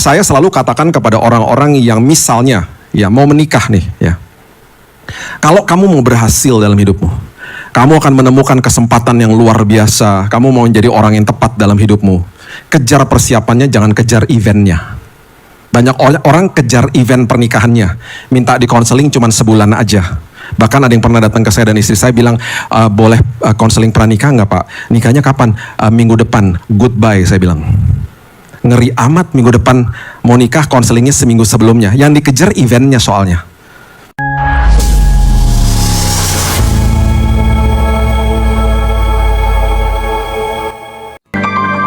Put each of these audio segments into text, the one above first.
Saya selalu katakan kepada orang-orang yang misalnya ya mau menikah nih ya. Kalau kamu mau berhasil dalam hidupmu, kamu akan menemukan kesempatan yang luar biasa. Kamu mau menjadi orang yang tepat dalam hidupmu. Kejar persiapannya, jangan kejar eventnya. Banyak orang kejar event pernikahannya, minta di konseling cuma sebulan aja. Bahkan ada yang pernah datang ke saya dan istri saya bilang, boleh konseling pranikah nggak Pak? Nikahnya kapan? Minggu depan, goodbye saya bilang. Ngeri amat, minggu depan mau nikah, konselingnya seminggu sebelumnya. Yang dikejar eventnya soalnya.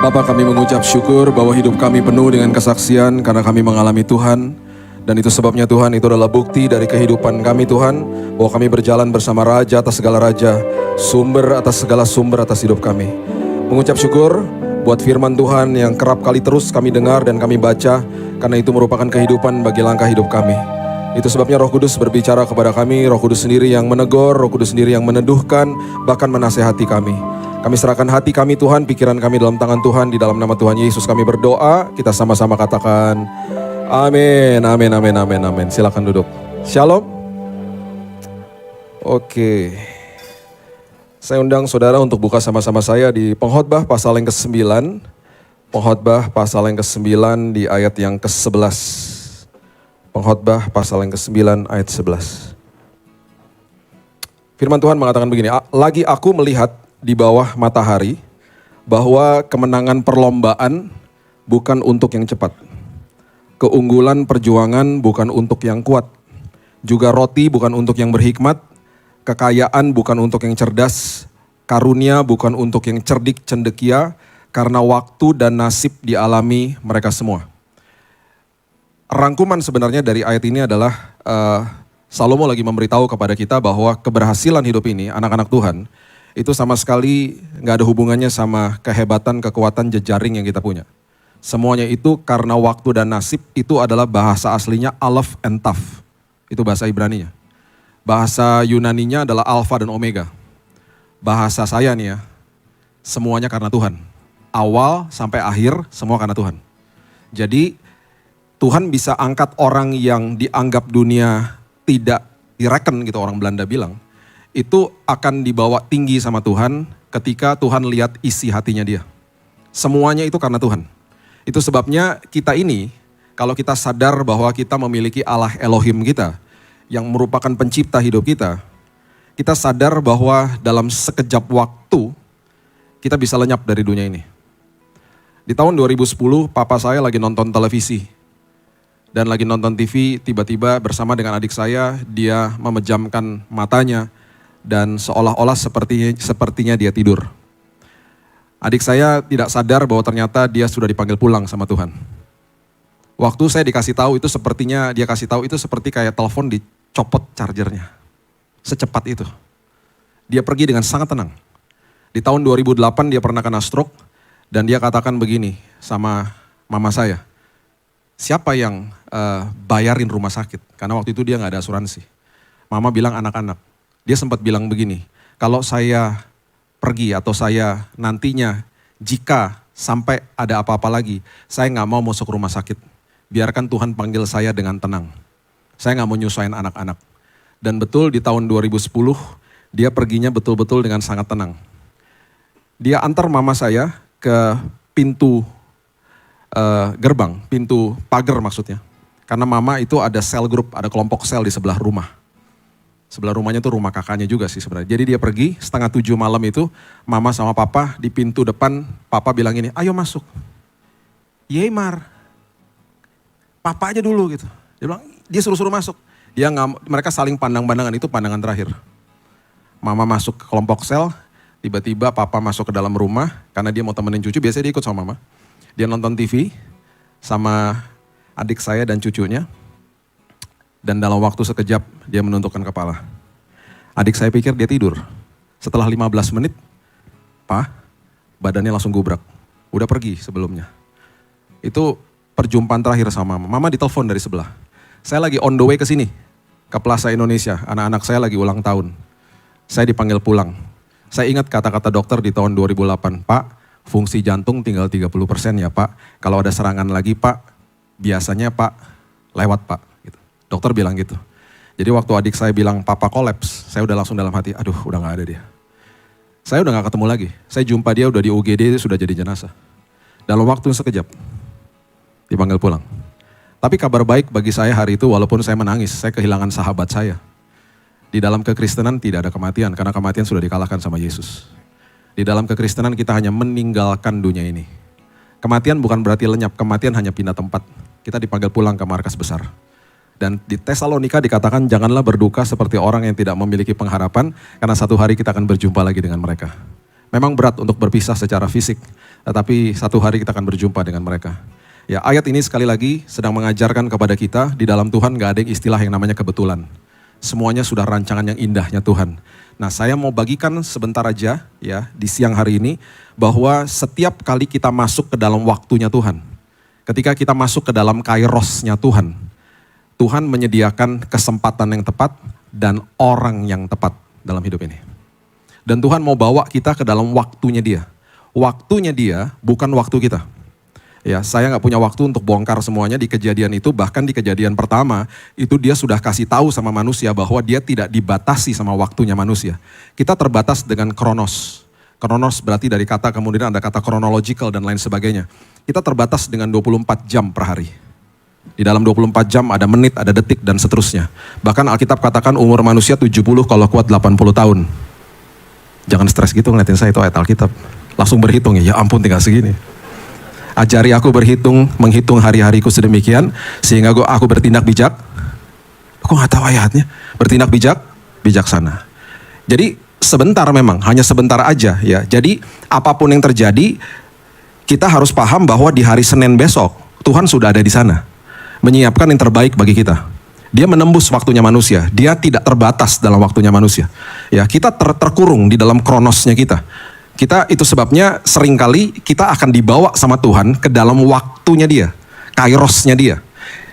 Bapak, kami mengucap syukur bahwa hidup kami penuh dengan kesaksian karena kami mengalami Tuhan. Dan itu sebabnya Tuhan, itu adalah bukti dari kehidupan kami Tuhan, bahwa kami berjalan bersama Raja atas segala Raja, sumber atas segala sumber atas hidup kami. Mengucap syukur buat firman Tuhan yang kerap kali terus kami dengar dan kami baca, karena itu merupakan kehidupan bagi langkah hidup kami. Itu sebabnya Roh Kudus berbicara kepada kami, Roh Kudus sendiri yang menegur, Roh Kudus sendiri yang meneduhkan, bahkan menasehati kami. Kami serahkan hati kami Tuhan, pikiran kami dalam tangan Tuhan, di dalam nama Tuhan Yesus kami berdoa. Kita sama-sama katakan amin, amin, amin, amin, amin. Silakan duduk. Shalom. Oke. Saya undang saudara untuk buka sama-sama saya di Pengkhotbah pasal yang ke-9. Pengkhotbah pasal yang ke-9 di ayat yang ke-11. Pengkhotbah pasal yang ke-9 ayat 11. Firman Tuhan mengatakan begini, lagi aku melihat di bawah matahari bahwa kemenangan perlombaan bukan untuk yang cepat. Keunggulan perjuangan bukan untuk yang kuat. Juga roti bukan untuk yang berhikmat. Kekayaan bukan untuk yang cerdas, karunia bukan untuk yang cerdik cendekia, karena waktu dan nasib dialami mereka semua. Rangkuman sebenarnya dari ayat ini adalah Salomo lagi memberitahu kepada kita bahwa keberhasilan hidup ini, anak-anak Tuhan, itu sama sekali gak ada hubungannya sama kehebatan, kekuatan, jejaring yang kita punya. Semuanya itu karena waktu dan nasib. Itu adalah bahasa aslinya Aleph and Taf, itu bahasa Ibraninya. Bahasa Yunaninya adalah Alfa dan Omega. Bahasa saya nih ya, semuanya karena Tuhan. Awal sampai akhir semua karena Tuhan. Jadi Tuhan bisa angkat orang yang dianggap dunia tidak direken gitu, orang Belanda bilang. Itu akan dibawa tinggi sama Tuhan ketika Tuhan lihat isi hatinya dia. Semuanya itu karena Tuhan. Itu sebabnya kita ini, kalau kita sadar bahwa kita memiliki Allah Elohim kita, yang merupakan pencipta hidup kita sadar bahwa dalam sekejap waktu kita bisa lenyap dari dunia ini. Di tahun 2010, papa saya lagi nonton televisi dan lagi nonton TV, tiba-tiba bersama dengan adik saya, dia memejamkan matanya dan seolah-olah sepertinya dia tidur. Adik saya tidak sadar bahwa ternyata dia sudah dipanggil pulang sama Tuhan. Waktu saya dikasih tahu itu sepertinya, dia kasih tahu itu seperti kayak telepon dicopot chargernya. Secepat itu. Dia pergi dengan sangat tenang. Di tahun 2008 dia pernah kena stroke dan dia katakan begini sama mama saya. Siapa yang bayarin rumah sakit? Karena waktu itu dia gak ada asuransi. Mama bilang anak-anak. Dia sempat bilang begini, kalau saya pergi atau saya nantinya jika sampai ada apa-apa lagi, saya gak mau masuk rumah sakit. Biarkan Tuhan panggil saya dengan tenang. Saya gak mau nyusahin anak-anak. Dan betul di tahun 2010, dia perginya betul-betul dengan sangat tenang. Dia antar mama saya ke pintu gerbang, pintu pagar maksudnya. Karena mama itu ada sel grup, ada kelompok sel di sebelah rumah. Sebelah rumahnya tuh rumah kakaknya juga sih sebenarnya. Jadi dia pergi 6:30 malam itu, mama sama papa di pintu depan, papa bilang ini, ayo masuk. Yemar, papa aja dulu gitu. Dia bilang, dia suruh-suruh masuk. Mereka saling pandang-pandangan, itu pandangan terakhir. Mama masuk ke kelompok sel, tiba-tiba papa masuk ke dalam rumah, karena dia mau temenin cucu, biasanya dia ikut sama mama. Dia nonton TV sama adik saya dan cucunya. Dan dalam waktu sekejap dia menundukkan kepala. Adik saya pikir dia tidur. Setelah 15 menit, Pak, badannya langsung gubrak. Udah pergi sebelumnya. Itu perjumpaan terakhir sama mama. Mama ditelepon dari sebelah. Saya lagi on the way ke sini, ke Plaza Indonesia. Anak-anak saya lagi ulang tahun. Saya dipanggil pulang. Saya ingat kata-kata dokter di tahun 2008. Pak, fungsi jantung tinggal 30% ya Pak. Kalau ada serangan lagi Pak, Biasanya Pak, lewat Pak. Gitu. Dokter bilang gitu. Jadi waktu adik saya bilang papa kolaps, saya udah langsung dalam hati, aduh udah gak ada dia. Saya udah gak ketemu lagi. Saya jumpa dia udah di UGD, sudah jadi jenazah. Dalam waktu yang sekejap, dipanggil pulang. Tapi kabar baik bagi saya hari itu, walaupun saya menangis, saya kehilangan sahabat saya. Di dalam kekristenan tidak ada kematian, karena kematian sudah dikalahkan sama Yesus. Di dalam kekristenan kita hanya meninggalkan dunia ini. Kematian bukan berarti lenyap, kematian hanya pindah tempat. Kita dipanggil pulang ke markas besar. Dan di Tesalonika dikatakan janganlah berduka seperti orang yang tidak memiliki pengharapan, karena satu hari kita akan berjumpa lagi dengan mereka. Memang berat untuk berpisah secara fisik, tetapi satu hari kita akan berjumpa dengan mereka. Ya, ayat ini sekali lagi sedang mengajarkan kepada kita, di dalam Tuhan gak ada istilah yang namanya kebetulan. Semuanya sudah rancangan yang indahnya Tuhan. Nah, saya mau bagikan sebentar aja ya di siang hari ini, bahwa setiap kali kita masuk ke dalam waktunya Tuhan, ketika kita masuk ke dalam kairosnya Tuhan, Tuhan menyediakan kesempatan yang tepat dan orang yang tepat dalam hidup ini. Dan Tuhan mau bawa kita ke dalam waktunya Dia. Waktunya Dia bukan waktu kita. Ya, saya nggak punya waktu untuk bongkar semuanya di kejadian itu. Bahkan di kejadian pertama itu Dia sudah kasih tahu sama manusia bahwa Dia tidak dibatasi sama waktunya manusia. Kita terbatas dengan kronos. Kronos berarti dari kata, kemudian ada kata chronological dan lain sebagainya. Kita terbatas dengan 24 jam per hari. Di dalam 24 jam ada menit, ada detik, dan seterusnya. Bahkan Alkitab katakan umur manusia 70 kalau kuat 80 tahun. Jangan stres gitu ngeliatin saya, itu ayat Alkitab. Langsung berhitung ya ampun tinggal segini. Ajari aku menghitung hari-hariku sedemikian, sehingga aku bertindak bijak. Aku gak tahu ayatnya. Bertindak bijaksana. Jadi sebentar memang, hanya sebentar aja ya. Jadi apapun yang terjadi, kita harus paham bahwa di hari Senin besok, Tuhan sudah ada di sana. Menyiapkan yang terbaik bagi kita. Dia menembus waktunya manusia. Dia tidak terbatas dalam waktunya manusia. Ya, kita terkurung di dalam kronosnya kita. Itu sebabnya seringkali kita akan dibawa sama Tuhan ke dalam waktunya Dia. Kairosnya Dia.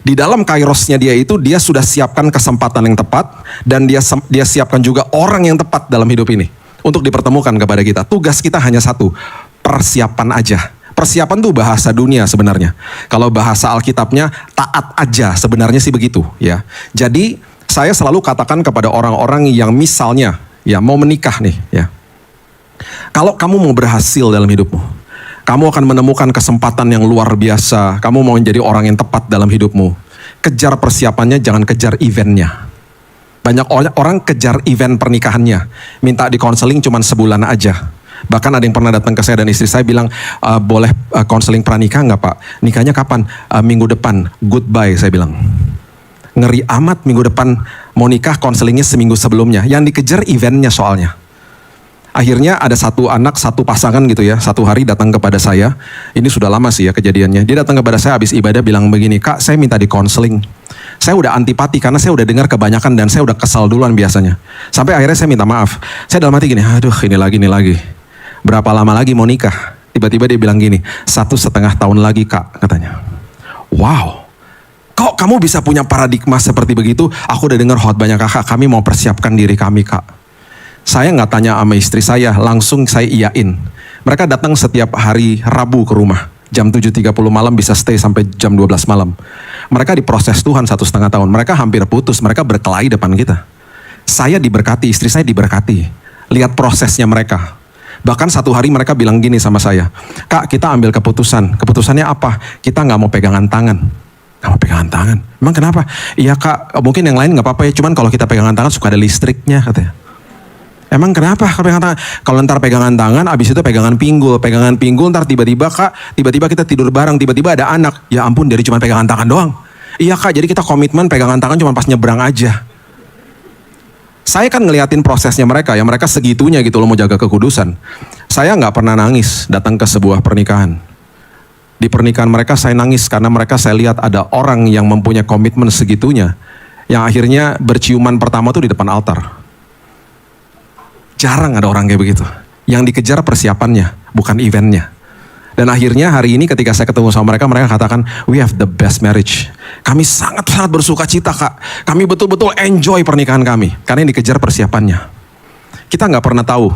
Di dalam kairosnya Dia itu Dia sudah siapkan kesempatan yang tepat. Dan dia siapkan juga orang yang tepat dalam hidup ini. Untuk dipertemukan kepada kita. Tugas kita hanya satu. Persiapan aja. Persiapan tuh bahasa dunia sebenarnya. Kalau bahasa Alkitabnya taat aja, sebenarnya sih begitu ya. Jadi saya selalu katakan kepada orang-orang yang misalnya ya mau menikah nih ya. Kalau kamu mau berhasil dalam hidupmu, kamu akan menemukan kesempatan yang luar biasa. Kamu mau menjadi orang yang tepat dalam hidupmu. Kejar persiapannya, jangan kejar eventnya. Banyak orang kejar event pernikahannya. Minta di konseling cuma sebulan aja. Bahkan ada yang pernah datang ke saya dan istri saya bilang, boleh konseling pranikah nggak Pak? Nikahnya kapan? Minggu depan. Goodbye saya bilang. Ngeri amat minggu depan mau nikah, konselingnya seminggu sebelumnya. Yang dikejar eventnya soalnya. Akhirnya ada satu anak, satu pasangan gitu ya, satu hari datang kepada saya. Ini sudah lama sih ya kejadiannya. Dia datang kepada saya habis ibadah bilang begini, Kak saya minta di konseling. Saya udah antipati karena saya udah dengar kebanyakan dan saya udah kesal duluan biasanya. Sampai akhirnya saya minta maaf. Saya dalam hati gini, aduh ini lagi. Berapa lama lagi mau nikah? Tiba-tiba dia bilang gini, 1,5 tahun lagi Kak, katanya. Wow, kok kamu bisa punya paradigma seperti begitu? Aku udah dengar khotbahnya Kakak, kami mau persiapkan diri kami Kak. Saya nggak tanya sama istri saya, langsung saya iyain. Mereka datang setiap hari Rabu ke rumah. Jam 7.30 malam bisa stay sampai jam 12 malam. Mereka diproses Tuhan 1,5 tahun. Mereka hampir putus, mereka berkelahi depan kita. Saya diberkati, istri saya diberkati. Lihat prosesnya mereka. Bahkan satu hari mereka bilang gini sama saya, Kak kita ambil keputusan. Keputusannya apa? Kita nggak mau pegangan tangan. Nggak mau pegangan tangan? Emang kenapa? Iya Kak, mungkin yang lain nggak apa-apa ya. Cuman kalau kita pegangan tangan suka ada listriknya katanya. Emang kenapa kalau pegangan tangan? Kalau ntar pegangan tangan, abis itu pegangan pinggul, ntar tiba-tiba Kak, tiba-tiba kita tidur bareng, tiba-tiba ada anak. Ya ampun, dari cuma pegangan tangan doang. Iya Kak, jadi kita komitmen pegangan tangan cuma pas nyebrang aja. Saya kan ngeliatin prosesnya mereka, ya mereka segitunya gitu loh mau jaga kekudusan. Saya nggak pernah nangis datang ke sebuah pernikahan. Di pernikahan mereka saya nangis karena mereka saya lihat ada orang yang mempunyai komitmen segitunya, yang akhirnya berciuman pertama tuh di depan altar. Jarang ada orang kayak begitu. Yang dikejar persiapannya, bukan eventnya. Dan akhirnya hari ini ketika saya ketemu sama mereka, mereka katakan, we have the best marriage. Kami sangat-sangat bersuka cita Kak. Kami betul-betul enjoy pernikahan kami. Karena yang dikejar persiapannya. Kita nggak pernah tahu.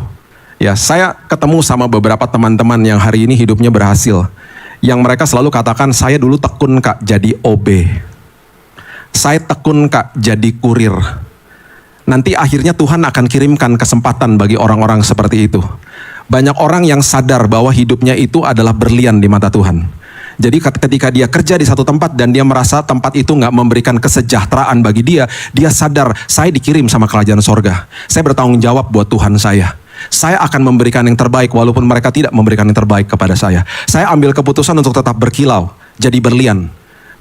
Ya, saya ketemu sama beberapa teman-teman yang hari ini hidupnya berhasil. yang mereka selalu katakan, saya dulu tekun Kak jadi OB. Saya tekun Kak jadi kurir. Nanti akhirnya Tuhan akan kirimkan kesempatan bagi orang-orang seperti itu. Banyak orang yang sadar bahwa hidupnya itu adalah berlian di mata Tuhan. Jadi ketika dia kerja di satu tempat dan dia merasa tempat itu nggak memberikan kesejahteraan bagi dia, dia sadar, saya dikirim sama kerajaan sorga. Saya bertanggung jawab buat Tuhan saya. Saya akan memberikan yang terbaik walaupun mereka tidak memberikan yang terbaik kepada saya. Saya ambil keputusan untuk tetap berkilau, jadi berlian.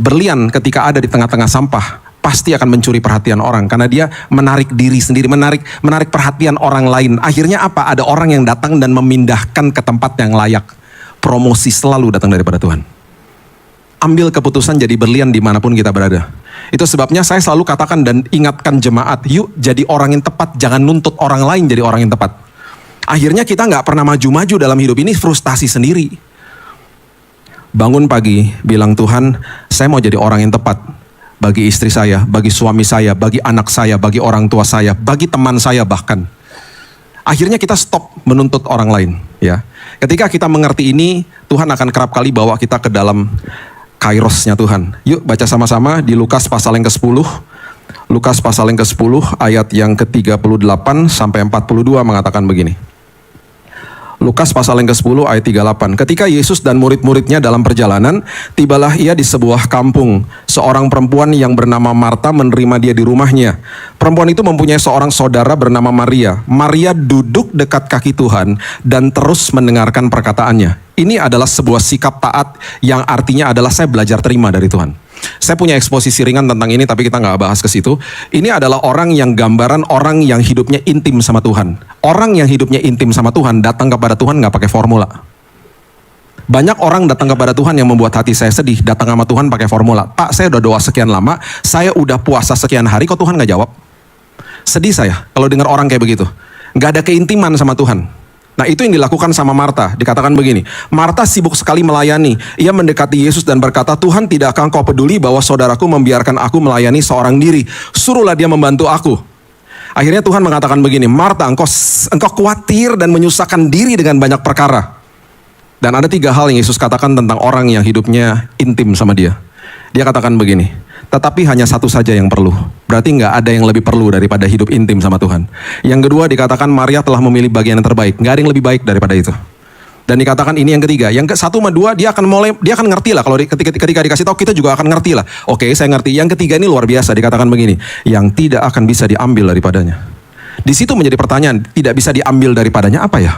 Berlian ketika ada di tengah-tengah sampah, pasti akan mencuri perhatian orang karena dia menarik diri sendiri, menarik perhatian orang lain. Akhirnya apa? Ada orang yang datang dan memindahkan ke tempat yang layak. Promosi selalu datang daripada Tuhan. Ambil keputusan jadi berlian dimanapun kita berada. Itu sebabnya saya selalu katakan dan ingatkan jemaat, yuk jadi orang yang tepat, jangan nuntut orang lain jadi orang yang tepat. Akhirnya kita nggak pernah maju-maju dalam hidup ini, frustasi sendiri. Bangun pagi, bilang Tuhan, saya mau jadi orang yang tepat. Bagi istri saya, bagi suami saya, bagi anak saya, bagi orang tua saya, bagi teman saya bahkan. Akhirnya kita stop menuntut orang lain. Ya, ketika kita mengerti ini, Tuhan akan kerap kali bawa kita ke dalam kairosnya Tuhan. Yuk baca sama-sama di Lukas pasal yang ke-10. Lukas pasal yang ke-10 ayat yang ke-38 sampai 42 mengatakan begini. Lukas pasal yang ke-10 ayat 38. Ketika Yesus dan murid-muridnya dalam perjalanan, tibalah ia di sebuah kampung. Seorang perempuan yang bernama Marta menerima dia di rumahnya. Perempuan itu mempunyai seorang saudara bernama Maria. Maria duduk dekat kaki Tuhan dan terus mendengarkan perkataannya. Ini adalah sebuah sikap taat yang artinya adalah saya belajar terima dari Tuhan. Saya punya eksposisi ringan tentang ini tapi kita nggak bahas ke situ. Ini adalah orang yang gambaran orang yang hidupnya intim sama Tuhan. Orang yang hidupnya intim sama Tuhan datang kepada Tuhan nggak pakai formula. Banyak orang datang kepada Tuhan yang membuat hati saya sedih. Datang sama Tuhan pakai formula. Pak, saya udah doa sekian lama, saya udah puasa sekian hari, kok Tuhan nggak jawab? Sedih saya kalau dengar orang kayak begitu. Nggak ada keintiman sama Tuhan. Nah itu yang dilakukan sama Marta. Dikatakan begini, Marta sibuk sekali melayani. Ia mendekati Yesus dan berkata, Tuhan, tidakkah engkau peduli bahwa saudaraku membiarkan aku melayani seorang diri? Suruhlah dia membantu aku. Akhirnya Tuhan mengatakan begini, Marta, engkau khawatir dan menyusahkan diri dengan banyak perkara. Dan ada 3 hal yang Yesus katakan tentang orang yang hidupnya intim sama dia. Dia katakan begini, tetapi hanya satu saja yang perlu. Berarti nggak ada yang lebih perlu daripada hidup intim sama Tuhan. Yang kedua dikatakan Maria telah memilih bagian yang terbaik. Nggak ada yang lebih baik daripada itu. Dan dikatakan ini yang ketiga. Yang ke-1 sama 2 dia akan ngerti lah. Kalau ketika dikasih tahu kita juga akan ngerti lah. Oke, saya ngerti. Yang ketiga ini luar biasa. Dikatakan begini, yang tidak akan bisa diambil daripadanya. Di situ menjadi pertanyaan, tidak bisa diambil daripadanya apa ya?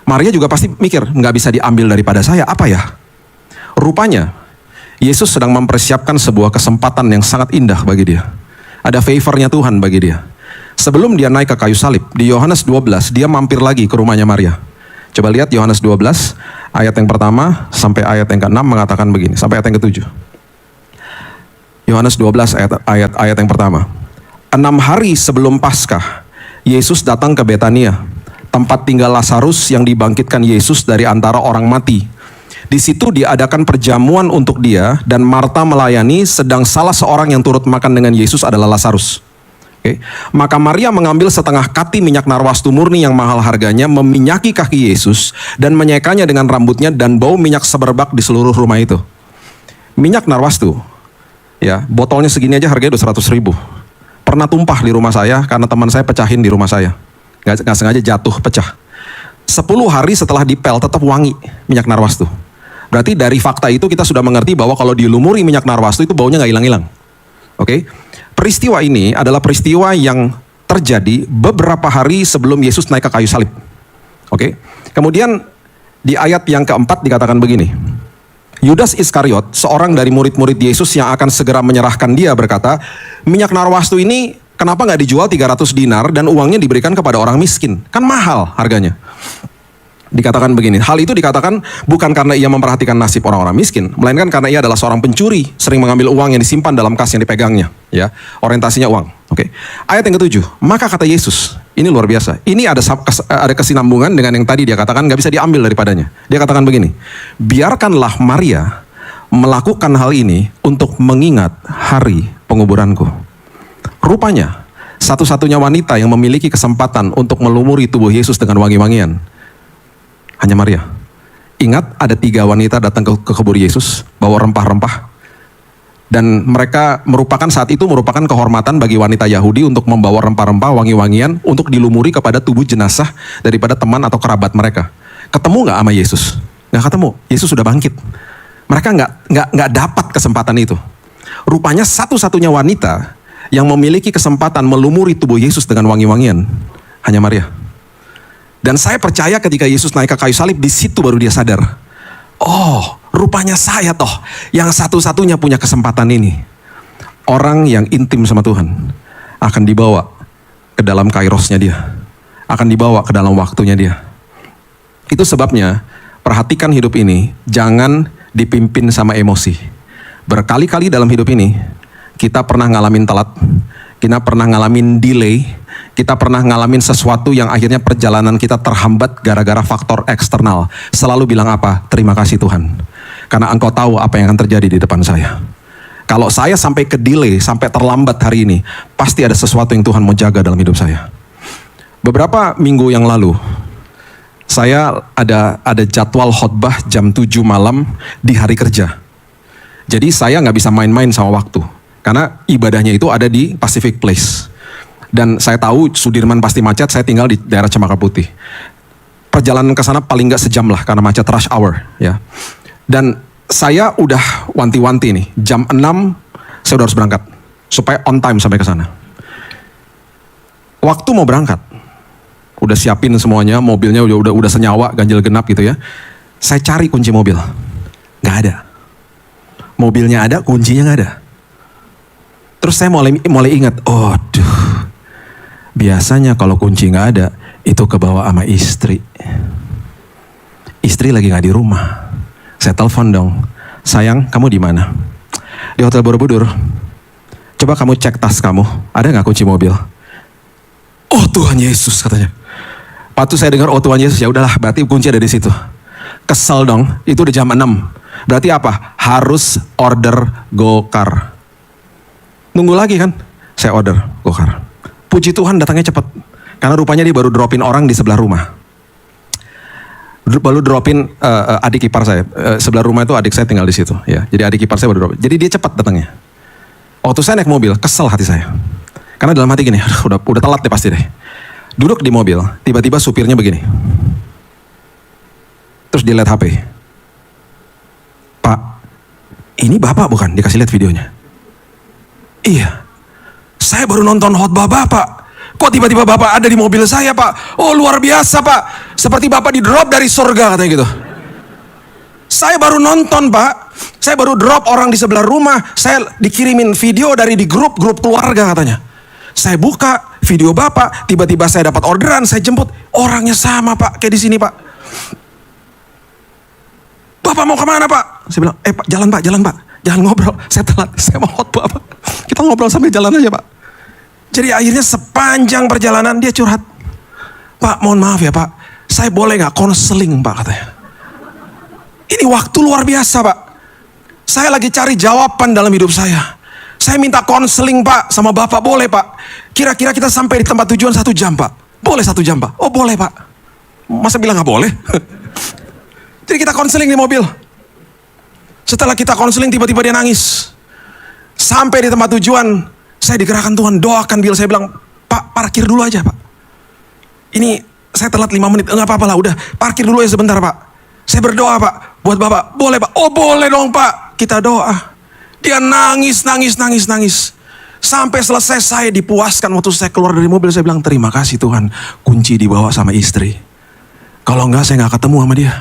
Maria juga pasti mikir, nggak bisa diambil daripada saya apa ya? Rupanya Yesus sedang mempersiapkan sebuah kesempatan yang sangat indah bagi dia. Ada favornya Tuhan bagi dia. Sebelum dia naik ke kayu salib, di Yohanes 12, dia mampir lagi ke rumahnya Maria. Coba lihat Yohanes 12, ayat yang pertama sampai ayat yang ke-6 mengatakan begini, sampai ayat yang ke-7. Yohanes 12 ayat yang pertama. 6 hari sebelum Paskah, Yesus datang ke Betania, tempat tinggal Lazarus yang dibangkitkan Yesus dari antara orang mati. Di situ diadakan perjamuan untuk dia dan Marta melayani, sedang salah seorang yang turut makan dengan Yesus adalah Lazarus. Okay. Maka Maria mengambil setengah kati minyak narwastu murni yang mahal harganya, meminyaki kaki Yesus dan menyaikanya dengan rambutnya dan bau minyak semerbak di seluruh rumah itu. Minyak narwastu, ya botolnya segini aja harganya udah 100.000. Pernah tumpah di rumah saya karena teman saya pecahin di rumah saya. Nggak sengaja jatuh pecah. 10 hari setelah dipel tetap wangi minyak narwastu. Berarti dari fakta itu kita sudah mengerti bahwa kalau dilumuri minyak narwastu itu baunya nggak hilang-hilang. Oke, peristiwa ini adalah peristiwa yang terjadi beberapa hari sebelum Yesus naik ke kayu salib. Oke, kemudian di ayat yang keempat dikatakan begini. Yudas Iskariot, seorang dari murid-murid Yesus yang akan segera menyerahkan dia berkata, minyak narwastu ini kenapa nggak dijual 300 dinar dan uangnya diberikan kepada orang miskin? Kan mahal harganya. Dikatakan begini, hal itu dikatakan bukan karena ia memperhatikan nasib orang-orang miskin, melainkan karena ia adalah seorang pencuri, sering mengambil uang yang disimpan dalam kas yang dipegangnya, ya, orientasinya uang. Oke. Ayat yang ke-7, maka kata Yesus, ini luar biasa, ini ada kesinambungan dengan yang tadi dia katakan nggak bisa diambil daripadanya. Dia katakan begini, biarkanlah Maria melakukan hal ini untuk mengingat hari penguburanku. Rupanya, satu-satunya wanita yang memiliki kesempatan untuk melumuri tubuh Yesus dengan wangi-wangian hanya Maria. Ingat ada 3 wanita datang ke kubur Yesus, bawa rempah-rempah. Dan mereka saat itu merupakan kehormatan bagi wanita Yahudi untuk membawa rempah-rempah, wangi-wangian untuk dilumuri kepada tubuh jenazah daripada teman atau kerabat mereka. Ketemu nggak sama Yesus? Nggak ketemu. Yesus sudah bangkit. Mereka nggak dapat kesempatan itu. Rupanya satu-satunya wanita yang memiliki kesempatan melumuri tubuh Yesus dengan wangi-wangian hanya Maria. Dan saya percaya ketika Yesus naik ke kayu salib, di situ baru dia sadar. Oh, rupanya saya toh yang satu-satunya punya kesempatan ini. Orang yang intim sama Tuhan akan dibawa ke dalam kairosnya dia. Akan dibawa ke dalam waktunya dia. Itu sebabnya perhatikan hidup ini, jangan dipimpin sama emosi. Berkali-kali dalam hidup ini, kita pernah ngalamin telat, kita pernah ngalamin delay, kita pernah ngalamin sesuatu yang akhirnya perjalanan kita terhambat gara-gara faktor eksternal. Selalu bilang apa? Terima kasih Tuhan. Karena Engkau tahu apa yang akan terjadi di depan saya. Kalau saya sampai ke delay, sampai terlambat hari ini, pasti ada sesuatu yang Tuhan mau jaga dalam hidup saya. Beberapa minggu yang lalu, saya ada jadwal khotbah jam 7 malam di hari kerja. Jadi saya nggak bisa main-main sama waktu. Karena ibadahnya itu ada di Pacific Place. Dan saya tahu Sudirman pasti macet, saya tinggal di daerah Cempaka Putih. Perjalanan ke sana paling nggak sejam lah karena macet rush hour. Ya. Dan saya udah wanti-wanti nih, jam 6 saya udah harus berangkat. Supaya on time sampai ke sana. Waktu mau berangkat, udah siapin semuanya, mobilnya udah senyawa, ganjil genap gitu ya. Saya cari kunci mobil, nggak ada. Mobilnya ada, kuncinya nggak ada. Terus saya mulai ingat, oh duh, biasanya kalau kunci nggak ada, itu kebawa sama istri. Istri lagi nggak di rumah. Saya telepon dong, sayang kamu di mana? Di Hotel Borobudur. Coba kamu cek tas kamu, ada nggak kunci mobil? Oh Tuhan Yesus katanya. Waktu saya dengar oh Tuhan Yesus, ya udahlah, berarti kunci ada di situ. Kesel dong, itu udah jam 6. Berarti apa? Harus order Gokar. Nunggu lagi kan? Saya order Gokar. Puji Tuhan datangnya cepat. Karena rupanya dia baru dropin orang di sebelah rumah. Baru dropin adik ipar saya. Sebelah rumah itu adik saya tinggal di situ. Ya, jadi adik ipar saya baru dropin. Jadi dia cepat datangnya. Waktu saya naik mobil, kesel hati saya. Karena dalam hati gini, udah telat deh pasti deh. Duduk di mobil, tiba-tiba supirnya begini. Terus dia lihat HP. Pak, ini Bapak bukan? Dikasih lihat videonya. Iya, saya baru nonton khotbah Bapak. Kok tiba-tiba Bapak ada di mobil saya Pak? Oh luar biasa Pak. Seperti Bapak di drop dari surga katanya gitu. Saya baru nonton Pak. Saya baru drop orang di sebelah rumah. Saya dikirimin video dari di grup keluarga katanya. Saya buka video Bapak. Tiba-tiba saya dapat orderan. Saya jemput. Orangnya sama Pak. Kayak di sini Pak. Bapak mau kemana Pak? Saya bilang, Pak jalan Pak. Jangan ngobrol. Saya telat. Saya mau khotbah Pak. Kita ngobrol sampai jalan aja Pak. Jadi akhirnya sepanjang perjalanan dia curhat. Pak mohon maaf ya Pak. Saya boleh gak konseling Pak katanya. Ini waktu luar biasa Pak. Saya lagi cari jawaban dalam hidup saya. Saya minta konseling Pak sama Bapak, boleh Pak. Kira-kira kita sampai di tempat tujuan 1 jam Pak. Boleh 1 jam Pak. Oh boleh Pak. Masa bilang gak boleh? Jadi kita konseling di mobil. Setelah kita konseling tiba-tiba dia nangis. Sampai di tempat tujuan, saya digerakkan Tuhan, doakan Bill. Saya bilang, Pak parkir dulu aja Pak. Ini saya telat 5 menit, enggak apa-apa lah, udah parkir dulu ya sebentar Pak. Saya berdoa Pak, buat Bapak. Boleh Pak? Oh boleh dong Pak. Kita doa. Dia nangis. Sampai selesai saya dipuaskan. Waktu saya keluar dari mobil saya bilang, terima kasih Tuhan. Kunci dibawa sama istri. Kalau enggak saya enggak ketemu sama dia.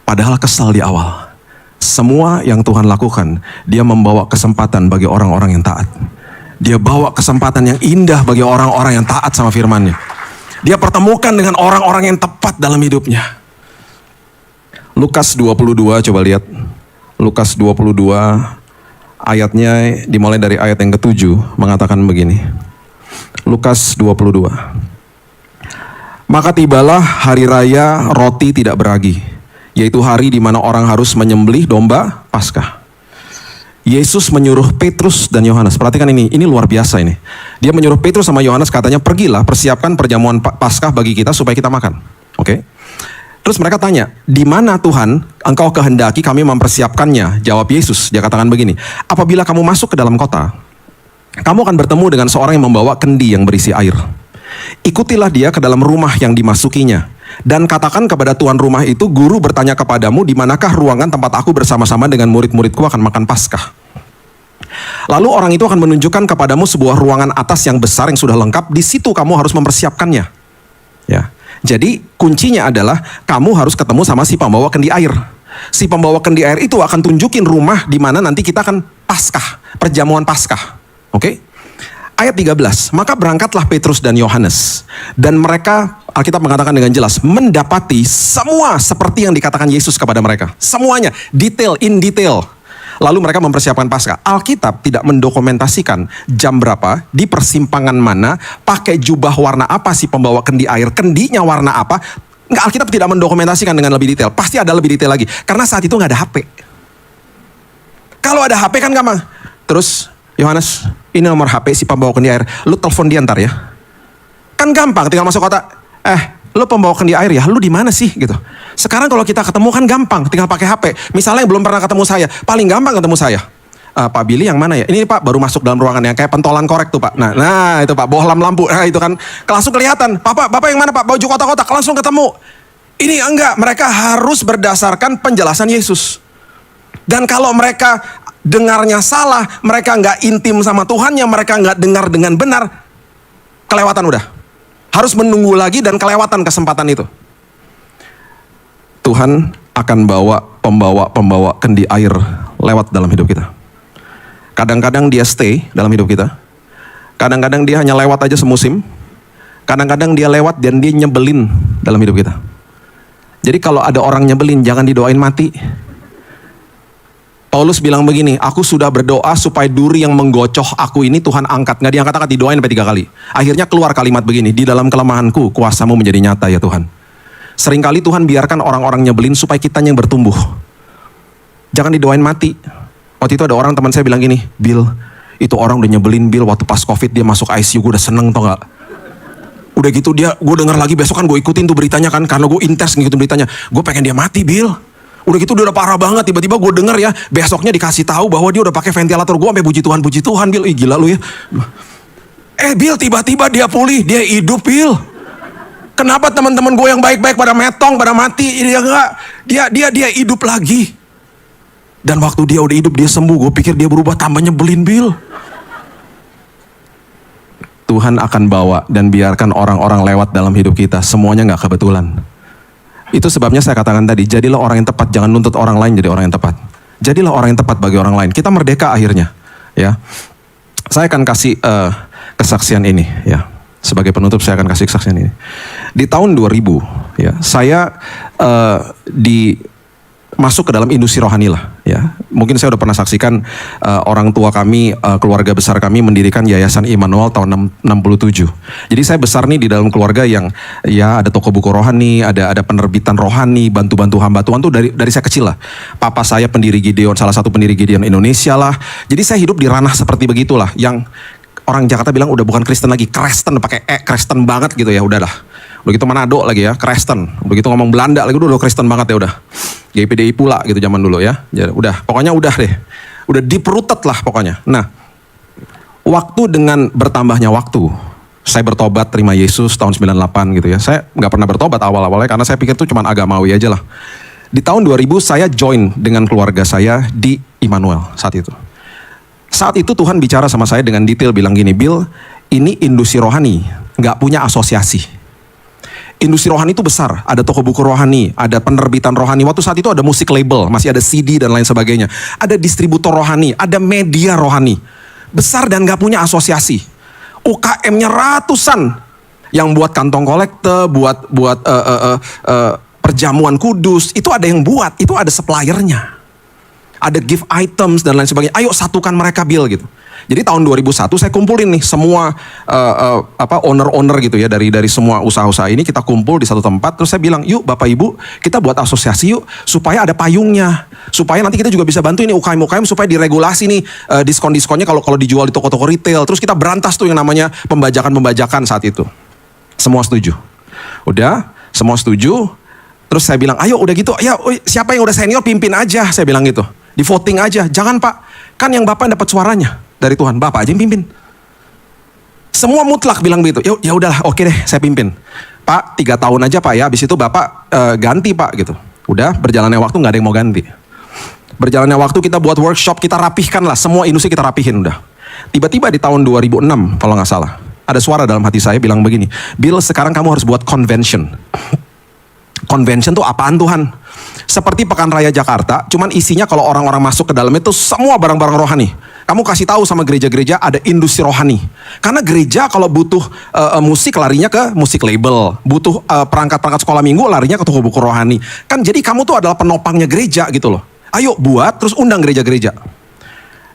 Padahal kesal di awal. Semua yang Tuhan lakukan, dia membawa kesempatan bagi orang-orang yang taat. Dia bawa kesempatan yang indah bagi orang-orang yang taat sama firman-Nya. Dia pertemukan dengan orang-orang yang tepat dalam hidupnya. Lukas 22, coba lihat. Lukas 22, ayatnya dimulai dari ayat yang ke-7, mengatakan begini. Lukas 22. Maka tibalah hari raya roti tidak beragi, yaitu hari di mana orang harus menyembelih domba Paskah. Yesus menyuruh Petrus dan Yohanes. Perhatikan ini luar biasa ini. Dia menyuruh Petrus sama Yohanes, katanya pergilah persiapkan perjamuan Paskah bagi kita supaya kita makan. Oke. Terus mereka tanya, di mana Tuhan engkau kehendaki kami mempersiapkannya? Jawab Yesus, dia katakan begini, apabila kamu masuk ke dalam kota, kamu akan bertemu dengan seorang yang membawa kendi yang berisi air. Ikutilah dia ke dalam rumah yang dimasukinya. Dan katakan kepada tuan rumah itu, guru bertanya kepadamu, di manakah ruangan tempat aku bersama-sama dengan murid-muridku akan makan Paskah? Lalu orang itu akan menunjukkan kepadamu sebuah ruangan atas yang besar yang sudah lengkap, di situ kamu harus mempersiapkannya. Ya. Jadi kuncinya adalah kamu harus ketemu sama si pembawa kendi air. Si pembawa kendi air itu akan tunjukin rumah di mana nanti kita akan Paskah, perjamuan Paskah. Oke? Ayat 13, maka berangkatlah Petrus dan Yohanes. Dan mereka, Alkitab mengatakan dengan jelas, mendapati semua seperti yang dikatakan Yesus kepada mereka. Semuanya, detail, in detail. Lalu mereka mempersiapkan Paskah. Alkitab tidak mendokumentasikan jam berapa, di persimpangan mana, pakai jubah warna apa si pembawa kendi air, kendinya warna apa. Enggak, Alkitab tidak mendokumentasikan dengan lebih detail. Pasti ada lebih detail lagi. Karena saat itu nggak ada HP. Kalau ada HP kan gampang. Terus, Yohanes, ini nomor HP si pembawa kendi air. Lu telepon dia ntar ya. Kan gampang, tinggal masuk kotak. Lu pembawa kendi air ya, lu di mana sih gitu. Sekarang kalau kita ketemu kan gampang, tinggal pakai HP. Misalnya yang belum pernah ketemu saya, paling gampang ketemu saya. Pak Billy yang mana ya? Ini Pak baru masuk dalam ruangan yang kayak pentolan korek tuh Pak. Nah itu Pak, bohlam lampu. Nah itu kan langsung kelihatan. Bapak yang mana Pak? Baju kotak-kotak, langsung ketemu. Ini enggak, mereka harus berdasarkan penjelasan Yesus. Dan kalau mereka dengarnya salah, mereka enggak intim sama Tuhannya, mereka enggak dengar dengan benar, kelewatan udah. Harus menunggu lagi dan kelewatan kesempatan itu. Tuhan akan bawa pembawa kendi air lewat dalam hidup kita. Kadang-kadang dia stay dalam hidup kita. Kadang-kadang dia hanya lewat aja semusim. Kadang-kadang dia lewat dan dia nyebelin dalam hidup kita. Jadi kalau ada orang nyebelin, jangan didoain mati. Paulus bilang begini, aku sudah berdoa supaya duri yang menggocoh aku ini Tuhan angkat. Nggak diangkat-angkat, didoain sampai 3 kali. Akhirnya keluar kalimat begini, di dalam kelemahanku kuasamu menjadi nyata ya Tuhan. Seringkali Tuhan biarkan orang-orang nyebelin supaya kitanya yang bertumbuh. Jangan didoain mati. Waktu itu ada orang teman saya bilang gini, Bill, itu orang udah nyebelin Bill waktu pas COVID dia masuk ICU, gue udah seneng tau gak? Udah gitu gue denger lagi besok kan gue ikutin tuh beritanya kan, karena gue intens ngikutin beritanya. Gue pengen dia mati Bill. Udah gitu dia udah parah banget, tiba-tiba gue denger ya, besoknya dikasih tahu bahwa dia udah pakai ventilator. Gue sampai puji Tuhan Bill, ih gila lu ya. Bill tiba-tiba dia pulih, dia hidup Bill. Kenapa teman-teman gue yang baik-baik pada metong, pada mati, dia enggak, dia hidup lagi. Dan waktu dia udah hidup, dia sembuh, gue pikir dia berubah, tambah nyebelin Bill. Tuhan akan bawa dan biarkan orang-orang lewat dalam hidup kita, semuanya gak kebetulan. Itu sebabnya saya katakan tadi, jadilah orang yang tepat, jangan nuntut orang lain jadi orang yang tepat. Jadilah orang yang tepat bagi orang lain. Kita merdeka akhirnya, ya. Saya akan kasih kesaksian ini, ya. Sebagai penutup saya akan kasih kesaksian ini. Di tahun 2000, ya, saya masuk ke dalam industri rohani lah, ya. Mungkin saya udah pernah saksikan orang tua kami, keluarga besar kami mendirikan Yayasan Immanuel tahun 67. Jadi saya besar nih di dalam keluarga yang ya ada toko buku rohani, ada penerbitan rohani, bantu-bantu hamba Tuhan tuh dari saya kecil lah. Papa saya pendiri Gideon, salah satu pendiri Gideon Indonesia lah. Jadi saya hidup di ranah seperti begitulah, yang orang Jakarta bilang udah bukan Kristen lagi, Kristen pakai Kristen banget gitu ya, udahlah. Udah gitu Manado lagi ya, Kristen. Udah gitu ngomong Belanda lagi, udah Kristen banget ya udah. GPDI pula gitu zaman dulu ya. Jadi udah, pokoknya udah deh. Udah deep-rooted lah pokoknya. Nah, waktu dengan bertambahnya waktu, saya bertobat terima Yesus tahun 98 gitu ya. Saya nggak pernah bertobat awal-awalnya karena saya pikir itu cuma agamawi aja lah. Di tahun 2000 saya join dengan keluarga saya di Immanuel saat itu. Saat itu Tuhan bicara sama saya dengan detail, bilang gini, Bill, ini industri rohani, nggak punya asosiasi. Industri rohani itu besar, ada toko buku rohani, ada penerbitan rohani. Waktu saat itu ada musik label, masih ada CD dan lain sebagainya. Ada distributor rohani, ada media rohani. Besar dan gak punya asosiasi. UKM-nya ratusan. Yang buat kantong kolekte, buat perjamuan kudus, itu ada yang buat, itu ada suppliernya. Ada gift items dan lain sebagainya. Ayo satukan mereka Bill gitu. Jadi tahun 2001 saya kumpulin nih semua owner-owner gitu ya dari semua usaha-usaha ini, kita kumpul di satu tempat. Terus saya bilang, yuk Bapak Ibu kita buat asosiasi yuk, supaya ada payungnya, supaya nanti kita juga bisa bantu ini UKM supaya diregulasi nih diskon-diskonnya kalau dijual di toko-toko retail. Terus kita berantas tuh yang namanya pembajakan saat itu. Semua setuju. Udah, semua setuju. Terus saya bilang, ayo udah gitu, ya siapa yang udah senior pimpin aja, saya bilang gitu. Di voting aja, jangan Pak, kan yang Bapak dapat suaranya dari Tuhan, Bapak aja yang pimpin. Semua mutlak bilang begitu, ya udahlah, oke deh, saya pimpin. Pak, 3 tahun aja Pak ya, habis itu Bapak ganti Pak gitu. Udah, berjalannya waktu nggak ada yang mau ganti. Berjalannya waktu kita buat workshop, kita rapihkan lah, semua industri kita rapihin udah. Tiba-tiba di tahun 2006 kalau nggak salah, ada suara dalam hati saya bilang begini, Bill sekarang kamu harus buat convention. Convention tuh apaan Tuhan? Seperti Pekan Raya Jakarta, cuman isinya kalau orang-orang masuk ke dalam itu semua barang-barang rohani. Kamu kasih tahu sama gereja-gereja ada industri rohani. Karena gereja kalau butuh musik larinya ke musik label, butuh perangkat-perangkat sekolah minggu larinya ke toko buku rohani. Kan jadi kamu tuh adalah penopangnya gereja gitu loh. Ayo buat, terus undang gereja-gereja.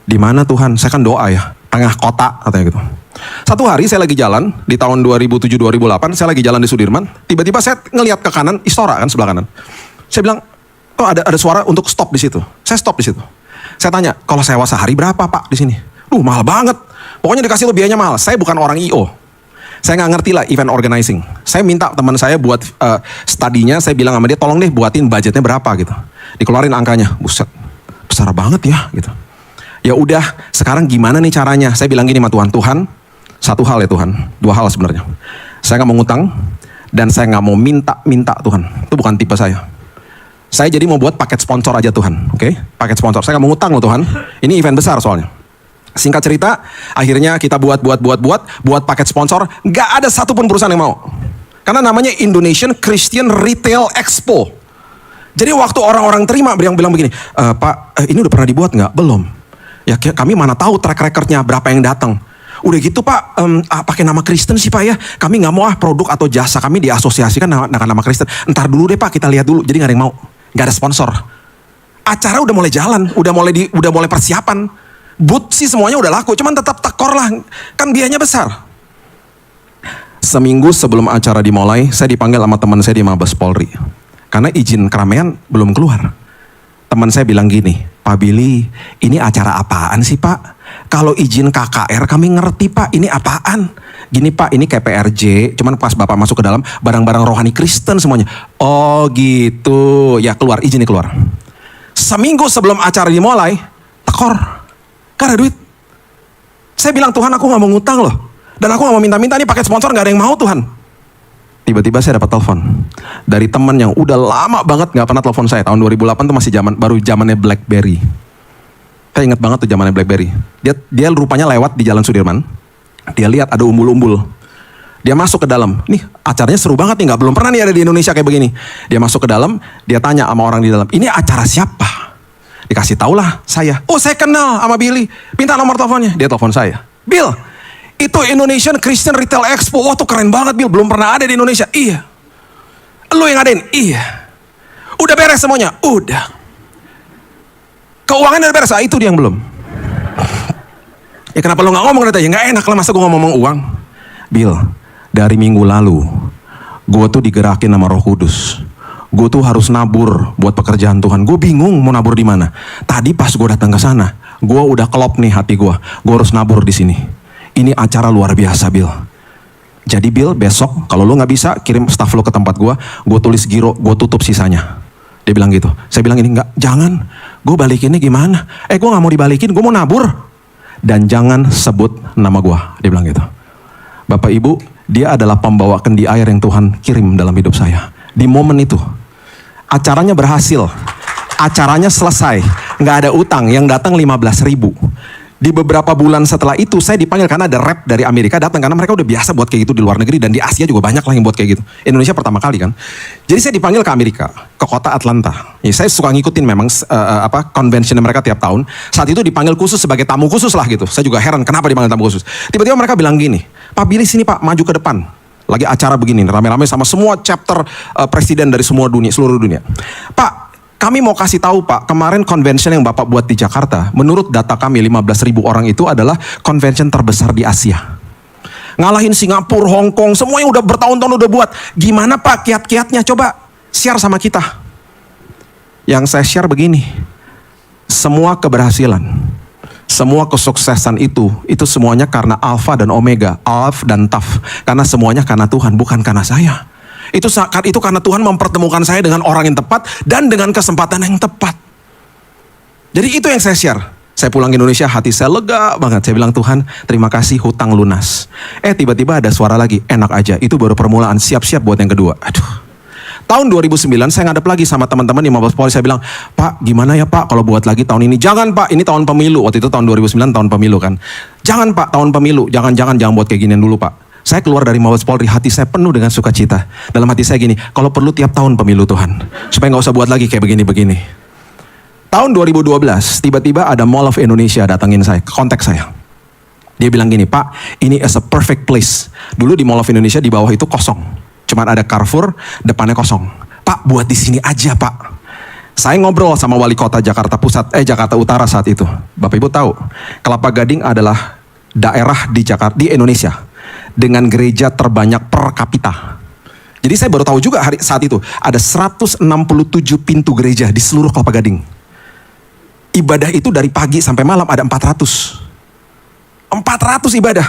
Di mana Tuhan? Saya kan doa ya, tengah kota katanya gitu. Satu hari saya lagi jalan di tahun 2007-2008, saya lagi jalan di Sudirman, tiba-tiba saya ngelihat ke kanan, Istora kan sebelah kanan. Saya bilang, kok ada suara untuk stop di situ. Saya stop di situ. Saya tanya, kalau sewa sehari berapa Pak di sini? Mahal banget. Pokoknya dikasih lo biayanya mahal. Saya bukan orang IO. Saya nggak ngerti lah event organizing. Saya minta teman saya buat studinya, saya bilang sama dia, tolong deh buatin budgetnya berapa gitu. Dikeluarin angkanya, buset, besar banget ya gitu. Ya udah, sekarang gimana nih caranya? Saya bilang gini sama Tuhan, Tuhan, satu hal ya Tuhan, 2 hal sebenarnya. Saya nggak mau ngutang dan saya nggak mau minta Tuhan. Itu bukan tipe saya. Saya jadi mau buat paket sponsor aja Tuhan, oke? Paket sponsor. Saya nggak mau ngutang loh Tuhan. Ini event besar soalnya. Singkat cerita, akhirnya kita buat paket sponsor. Nggak ada satupun perusahaan yang mau. Karena namanya Indonesian Christian Retail Expo. Jadi waktu orang-orang terima yang bilang begini, Pak, ini udah pernah dibuat nggak? Belum. Ya kami mana tahu track recordnya berapa yang datang. Udah gitu Pak, pakai nama Kristen sih Pak ya. Kami nggak mau produk atau jasa kami diasosiasikan dengan nama Kristen. Ntar dulu deh Pak, kita lihat dulu. Jadi nggak ada yang mau, nggak ada sponsor. Acara udah mulai jalan, udah mulai persiapan. Booth sih semuanya udah laku, cuman tetap tekor lah, kan biayanya besar. Seminggu sebelum acara dimulai, saya dipanggil sama teman saya di Mabes Polri. Karena izin keramaian belum keluar. Teman saya bilang gini, Pak Billy, ini acara apaan sih Pak? Kalau izin KKR kami ngerti Pak, ini apaan? Gini Pak, ini kayak PRJ, cuman pas Bapak masuk ke dalam, barang-barang rohani Kristen semuanya. Oh gitu, ya keluar, izinnya keluar. Seminggu sebelum acara dimulai, tekor, gak ada duit. Saya bilang, Tuhan aku gak mau ngutang loh. Dan aku gak mau minta-minta, nih paket sponsor gak ada yang mau Tuhan. Tiba-tiba saya dapat telepon dari teman yang udah lama banget nggak pernah telepon saya. Tahun 2008 tuh masih baru zamannya BlackBerry. Saya ingat banget tuh zamannya BlackBerry. Dia rupanya lewat di Jalan Sudirman. Dia lihat ada umbul-umbul. Dia masuk ke dalam. Nih acaranya seru banget nih, belum pernah nih ada di Indonesia kayak begini. Dia masuk ke dalam, dia tanya sama orang di dalam, ini acara siapa? Dikasih tahulah saya. Oh saya kenal sama Billy. Minta nomor teleponnya. Dia telepon saya. Bill, itu Indonesian Christian Retail Expo. Wah tuh keren banget Bill, belum pernah ada di Indonesia. Iya. Lu yang ngadain? Iya. Udah beres semuanya? Udah. Keuangannya udah beres? Itu dia yang belum. Ya kenapa lu gak ngomong? Ya gak enak lah masa gue ngomong uang. Bill, dari minggu lalu gue tuh digerakin sama Roh Kudus. Gue tuh harus nabur buat pekerjaan Tuhan. Gue bingung mau nabur di mana. Tadi pas gue datang ke sana, gue udah kelop nih hati gue. Gue harus nabur di sini. Ini acara luar biasa Bill. Jadi Bill besok kalau lu gak bisa kirim staff lu ke tempat gue tulis giro, gue tutup sisanya. Dia bilang gitu. Saya bilang ini enggak, jangan. Gue balikinnya gimana? Gue gak mau dibalikin, gue mau nabur. Dan jangan sebut nama gue. Dia bilang gitu. Bapak Ibu, dia adalah pembawa kendi air yang Tuhan kirim dalam hidup saya. Di momen itu, acaranya berhasil. Acaranya selesai. Gak ada utang, yang datang 15.000. Di beberapa bulan setelah itu saya dipanggil karena ada rep dari Amerika datang karena mereka udah biasa buat kayak gitu di luar negeri dan di Asia juga banyak lah yang buat kayak gitu. Indonesia pertama kali kan. Jadi saya dipanggil ke Amerika, ke kota Atlanta. Ya, saya suka ngikutin memang convention mereka tiap tahun. Saat itu dipanggil khusus sebagai tamu khusus lah gitu. Saya juga heran kenapa dipanggil tamu khusus. Tiba-tiba mereka bilang gini, Pak Billy sini Pak, maju ke depan. Lagi acara begini, rame-rame sama semua chapter presiden dari semua dunia, seluruh dunia. Pak, kami mau kasih tahu Pak, kemarin convention yang Bapak buat di Jakarta, menurut data kami 15.000 orang itu adalah convention terbesar di Asia. Ngalahin Singapura, Hong Kong, semua yang udah bertahun-tahun udah buat. Gimana Pak kiat-kiatnya? Coba share sama kita. Yang saya share begini, semua keberhasilan, semua kesuksesan itu semuanya karena Alpha dan Omega, Alf dan Taf. Karena semuanya karena Tuhan, bukan karena saya. Itu karena Tuhan mempertemukan saya dengan orang yang tepat dan dengan kesempatan yang tepat. Jadi itu yang saya share. Saya pulang ke Indonesia, hati saya lega banget. Saya bilang, Tuhan, terima kasih, hutang lunas. Tiba-tiba ada suara lagi, enak aja. Itu baru permulaan, siap-siap buat yang kedua. Aduh. Tahun 2009 saya ngadep lagi sama teman-teman di Mabes Polri. Saya bilang, Pak, gimana ya Pak kalau buat lagi tahun ini? Jangan Pak, ini tahun pemilu. Waktu itu tahun 2009 tahun pemilu kan. Jangan Pak, tahun pemilu. Jangan buat kayak ginian dulu Pak. Saya keluar dari Mabes Polri, hati saya penuh dengan sukacita. Dalam hati saya gini, kalau perlu tiap tahun pemilu Tuhan. Supaya gak usah buat lagi kayak begini-begini. Tahun 2012, tiba-tiba ada Mall of Indonesia datangin saya, kontak saya. Dia bilang gini, Pak, ini is a perfect place. Dulu di Mall of Indonesia di bawah itu kosong. Cuman ada Carrefour, depannya kosong. Pak, buat di sini aja Pak. Saya ngobrol sama wali kota Jakarta Jakarta Utara saat itu. Bapak Ibu tahu, Kelapa Gading adalah daerah di Indonesia dengan gereja terbanyak per kapita. Jadi saya baru tahu juga saat itu ada 167 pintu gereja di seluruh Kelapa Gading. Ibadah itu dari pagi sampai malam ada 400 ibadah.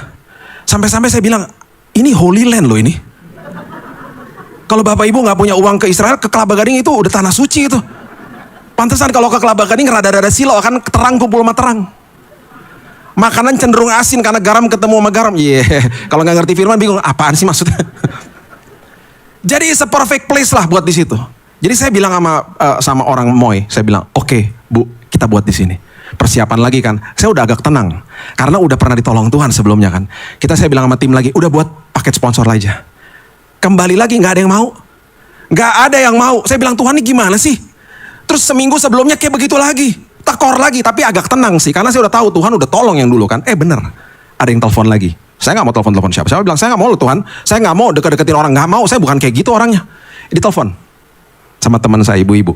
Sampai-sampai saya bilang, ini Holy Land loh ini. Kalau Bapak Ibu gak punya uang ke Israel, ke Kelapa Gading itu udah tanah suci itu. Pantesan kalau ke Kelapa Gading rada-rada silau, akan terang kumpul sama terang. Makanan cenderung asin karena garam ketemu sama garam. Kalau gak ngerti firman bingung, apaan sih maksudnya. Jadi it's a perfect place lah buat di situ. Jadi saya bilang sama orang Moy, saya bilang, oke, Bu, kita buat di sini. Persiapan lagi kan, saya udah agak tenang karena udah pernah ditolong Tuhan sebelumnya kan. Saya bilang sama tim lagi, udah buat paket sponsor aja. Kembali lagi nggak ada yang mau, nggak ada yang mau. Saya bilang, Tuhan ini gimana sih? Terus seminggu sebelumnya kayak begitu lagi, tekor lagi, tapi agak tenang sih karena saya udah tahu Tuhan udah tolong yang dulu kan. Bener, ada yang telepon lagi. Saya nggak mau telepon siapa. Saya bilang, saya nggak mau loh Tuhan, saya nggak mau deket-deketin orang, nggak mau. Saya bukan kayak gitu orangnya. Ditelepon sama teman saya, ibu-ibu,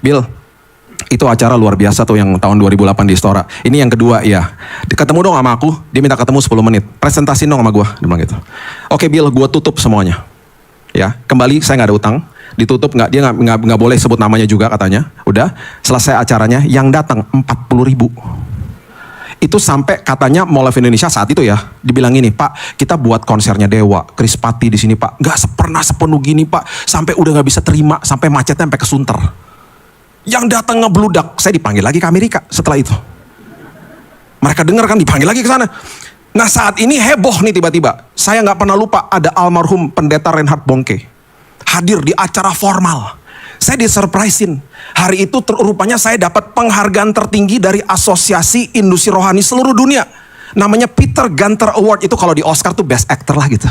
Bill, itu acara luar biasa tuh yang tahun 2008 di Istora. Ini yang kedua ya. Ketemu dong sama aku, dia minta ketemu 10 menit. Presentasi dong sama gue, dia bilang gitu. Oke Bill, gue tutup semuanya. Ya, kembali saya nggak ada utang, ditutup dia nggak boleh sebut namanya juga katanya. Udah, selesai acaranya, yang datang 40.000. Itu sampai katanya Mall of Indonesia saat itu ya, dibilang ini, Pak, kita buat konsernya Dewa, Chris Patti di sini Pak. Nggak pernah sepenuh gini Pak, sampai udah nggak bisa terima, sampai macetnya sampai ke Sunter. Yang datang ngebludak, saya dipanggil lagi ke Amerika setelah itu. Mereka dengar kan, dipanggil lagi ke sana. Nah saat ini heboh nih tiba-tiba. Saya nggak pernah lupa ada almarhum pendeta Reinhard Bonnke hadir di acara formal. Saya disurprisein. Hari itu rupanya saya dapat penghargaan tertinggi dari Asosiasi Industri Rohani seluruh dunia. Namanya Peter Gunter Award. Itu kalau di Oscar tuh Best Actor lah gitu.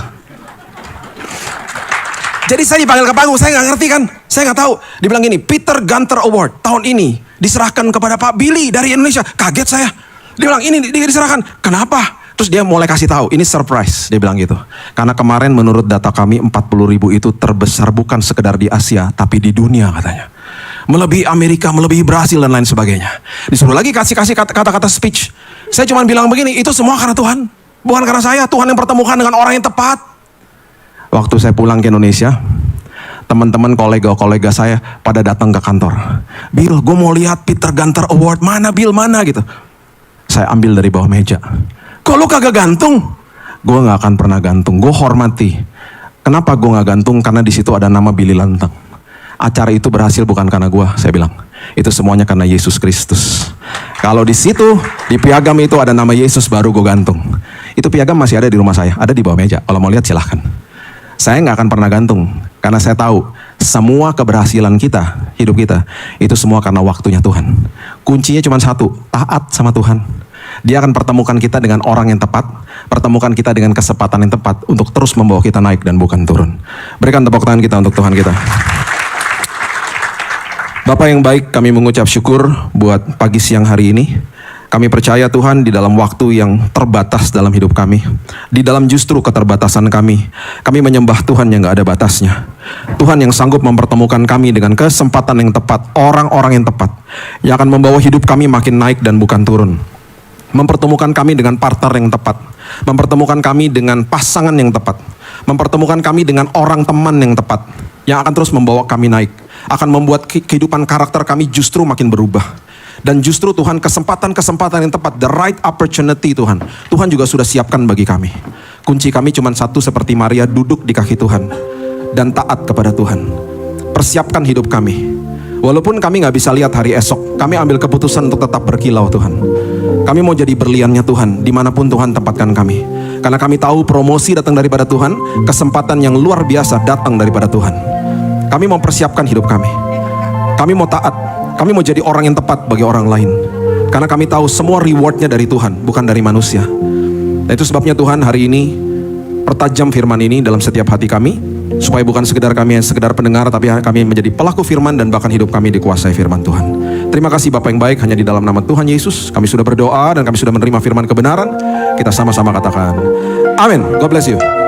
Jadi saya dipanggil ke panggung, saya nggak ngerti kan, saya nggak tahu. Dibilang gini, Peter Gunter Award tahun ini diserahkan kepada Pak Billy dari Indonesia. Kaget saya. Dia bilang ini diserahkan. Kenapa? Terus dia mulai kasih tahu, ini surprise, dia bilang gitu. Karena kemarin menurut data kami 40.000 itu terbesar bukan sekedar di Asia, tapi di dunia katanya. Melebihi Amerika, melebihi Brasil dan lain sebagainya. Disuruh lagi kasih kata-kata speech. Saya cuma bilang begini, itu semua karena Tuhan, bukan karena saya. Tuhan yang pertemukan dengan orang yang tepat. Waktu saya pulang ke Indonesia, teman-teman kolega-kolega saya pada datang ke kantor. Bill, gue mau lihat Peter Gunter Award, mana Bill, mana gitu. Saya ambil dari bawah meja. Kok lu kagak gantung? Gue gak akan pernah gantung, gue hormati. Kenapa gue gak gantung? Karena di situ ada nama Billy Lantang. Acara itu berhasil bukan karena gue, saya bilang. Itu semuanya karena Yesus Kristus. Kalau di situ, di piagam itu ada nama Yesus, baru gue gantung. Itu piagam masih ada di rumah saya, ada di bawah meja. Kalau mau lihat silahkan. Saya nggak akan pernah gantung, karena saya tahu semua keberhasilan kita, hidup kita, itu semua karena waktunya Tuhan. Kuncinya cuma satu, taat sama Tuhan. Dia akan pertemukan kita dengan orang yang tepat, pertemukan kita dengan kesempatan yang tepat untuk terus membawa kita naik dan bukan turun. Berikan tepuk tangan kita untuk Tuhan kita. Bapak yang baik, kami mengucap syukur buat pagi siang hari ini. Kami percaya Tuhan di dalam waktu yang terbatas dalam hidup kami. Di dalam justru keterbatasan kami menyembah Tuhan yang gak ada batasnya. Tuhan yang sanggup mempertemukan kami dengan kesempatan yang tepat, orang-orang yang tepat. Yang akan membawa hidup kami makin naik dan bukan turun. Mempertemukan kami dengan partner yang tepat. Mempertemukan kami dengan pasangan yang tepat. Mempertemukan kami dengan orang teman yang tepat. Yang akan terus membawa kami naik. Akan membuat kehidupan karakter kami justru makin berubah. Dan justru Tuhan kesempatan-kesempatan yang tepat, the right opportunity Tuhan juga sudah siapkan bagi kami. Kunci kami cuma satu, seperti Maria duduk di kaki Tuhan. dan taat kepada Tuhan. Persiapkan hidup kami. Walaupun kami gak bisa lihat hari esok, kami ambil keputusan untuk tetap berkilau Tuhan. Kami mau jadi berliannya Tuhan, dimanapun Tuhan tempatkan kami. Karena kami tahu promosi datang daripada Tuhan, kesempatan yang luar biasa datang daripada Tuhan. Kami mau persiapkan hidup kami. Kami mau taat, kami mau jadi orang yang tepat bagi orang lain. Karena kami tahu semua rewardnya dari Tuhan, bukan dari manusia. Dan itu sebabnya Tuhan hari ini pertajam firman ini dalam setiap hati kami, supaya bukan sekedar kami yang sekedar pendengar, tapi kami menjadi pelaku firman dan bahkan hidup kami dikuasai firman Tuhan. Terima kasih Bapa yang baik, hanya di dalam nama Tuhan Yesus kami sudah berdoa dan kami sudah menerima firman kebenaran. Kita sama-sama katakan amin. God bless you.